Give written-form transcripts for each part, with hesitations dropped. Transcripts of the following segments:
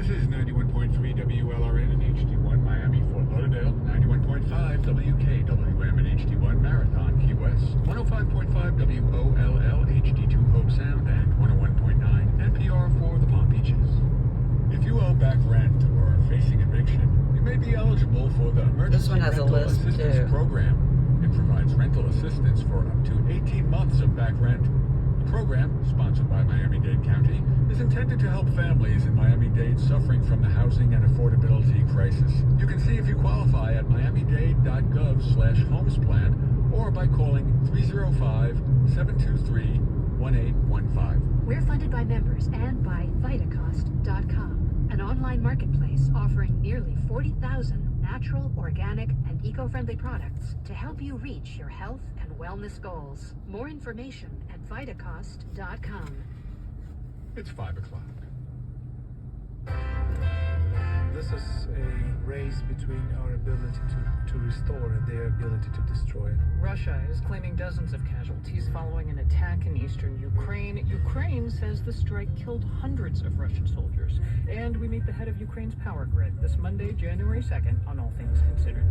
This is 91.3 WLRN and HD1 Miami, Fort Lauderdale, 91.5 WKWM and HD1 Marathon, Key West, 105.5 WOLL HD2 Hope Sound, and 101.9 NPR for the Palm Beaches. If you owe back rent or are facing eviction, you may be eligible for the Emergency Rental Assistance Program. It provides rental assistance for up to 18 months of back rent. The program, sponsored by Miami-Dade County, is intended to help families in Miami-Dade suffering from the housing and affordability crisis. You can see if you qualify at miamidade.gov/homesplan or by calling 305-723-1815. We're funded by members and by Vitacost.com, an online marketplace offering nearly 40,000 natural, organic, and eco-friendly products to help you reach your health and wellness goals. More information at Vitacost.com. It's 5 o'clock. This is a race between our ability to restore and their ability to destroy. Russia is claiming dozens of casualties following an attack in eastern Ukraine. Ukraine says the strike killed hundreds of Russian soldiers. And we meet the head of Ukraine's power grid this Monday, January 2nd, on All Things Considered.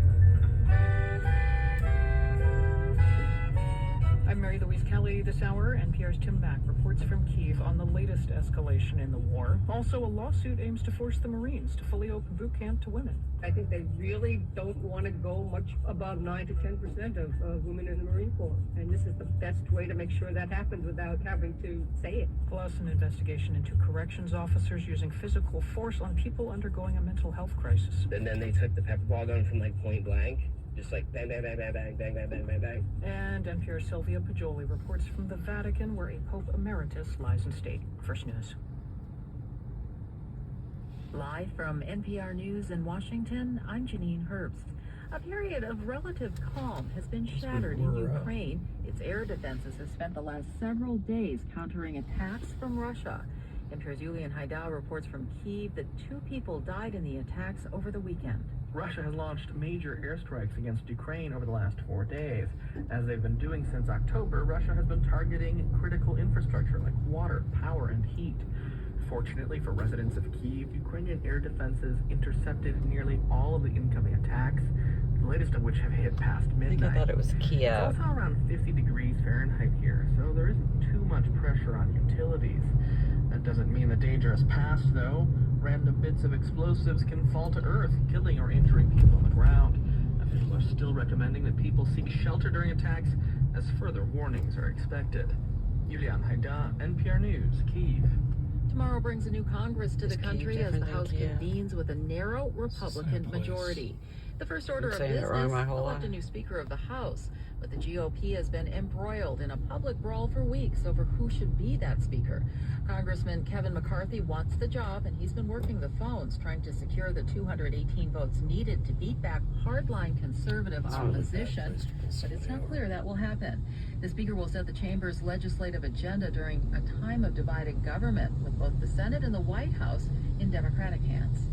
I'm Mary Louise Kelly. This hour, NPR's Tim Mack reports from Kyiv on the latest escalation in the war. Also, a lawsuit aims to force the Marines to fully open boot camp to women. I think they really don't want to go much above 9 to 10% of women in the Marine Corps. And this is the best way to make sure that happens without having to say it. Plus, an investigation into corrections officers using physical force on people undergoing a mental health crisis. And then they took the pepper ball gun from like point blank. Just like bang, bang, bang, bang, bang, bang, bang, bang, bang, bang. And NPR's Sylvia Poggioli reports from the Vatican, where a Pope Emeritus lies in state. First News. Live from NPR News in Washington, I'm Janine Herbst. A period of relative calm has been shattered in Ukraine. Its air defenses have spent the last several days countering attacks from Russia. NPR's Yulian Haidar reports from Kyiv that 2 people died in the attacks over the weekend. Russia has launched major airstrikes against Ukraine over the last 4 days. As they've been doing since October, Russia has been targeting critical infrastructure like water, power, and heat. Fortunately for residents of Kyiv, Ukrainian air defenses intercepted nearly all of the incoming attacks, the latest of which have hit past midnight. I thought it was Kiev. It's also around 50 degrees Fahrenheit here, so there isn't too much pressure on utilities. That doesn't mean the danger has passed, though. Random bits of explosives can fall to earth, killing or injuring people on the ground. Officials are still recommending that people seek shelter during attacks, as further warnings are expected. Yulian Haidar, NPR News, Kyiv. Tomorrow brings a new Congress to the country as the House convenes with a narrow Republican majority. The first order of business, elect a new Speaker of the House. But the GOP has been embroiled in a public brawl for weeks over who should be that speaker. Congressman Kevin McCarthy wants the job, and he's been working the phones trying to secure the 218 votes needed to beat back hardline conservative opposition. But it's not clear that will happen. The speaker will set the chamber's legislative agenda during a time of divided government, with both the Senate and the White House in Democratic hands.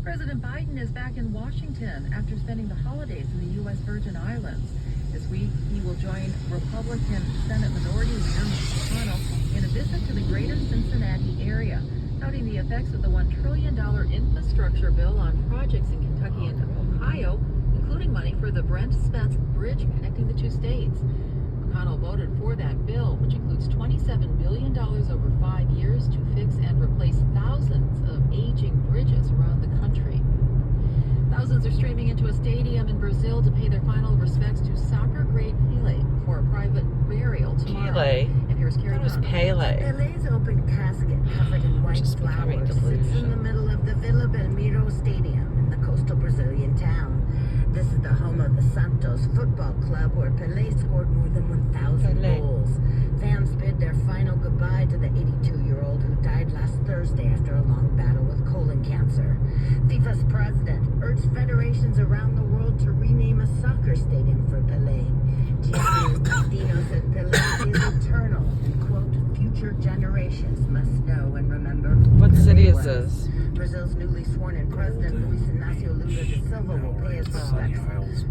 President Biden is back in Washington after spending the holidays in the U.S. Virgin Islands. This week, he will join Republican Senate Minority Leader Mitch McConnell in a visit to the greater Cincinnati area, touting the effects of the $1 trillion infrastructure bill on projects in Kentucky and Ohio, including money for the Brent Spence Bridge connecting the 2 states. McConnell voted for that bill, which includes $27 billion over 5 years to fix and replace thousands of aging bridges around the country. Thousands are streaming into a stadium in Brazil to pay their final respects to soccer great Pelé for a private burial tomorrow. Pelé? And here's Carrie That was Pelé. Pelé's open casket covered in white flowers sits in the middle of the Vila Belmiro Stadium in the coastal Brazilian town. This is the home of the Santos Football Club, where Pelé scored more than 1,000 goals. Fans bid their final goodbye to the 82-year-old who died last Thursday after a long battle with colon cancer. FIFA's president urged federations around the world to rename a soccer stadium for Pelé. Gianni Infantino said Pelé is eternal and, quote, future generations must know and remember who What Pelé city is was. this? Brazil's newly sworn-in president, Luiz Inácio Lula da Silva, will pay his respects.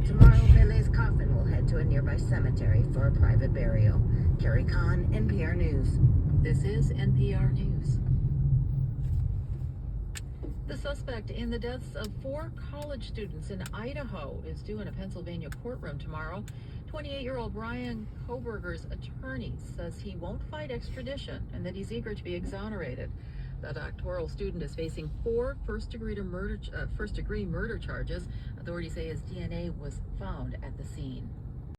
Tomorrow, Pelé's coffin will head to a nearby cemetery for a private burial. Carrie Kahn, NPR News. This is NPR News. The suspect in the deaths of 4 college students in Idaho is due in a Pennsylvania courtroom tomorrow. 28-year-old Brian Koberger's attorney says he won't fight extradition and that he's eager to be exonerated. The doctoral student is facing 4 first-degree murder charges. Authorities say his DNA was found at the scene.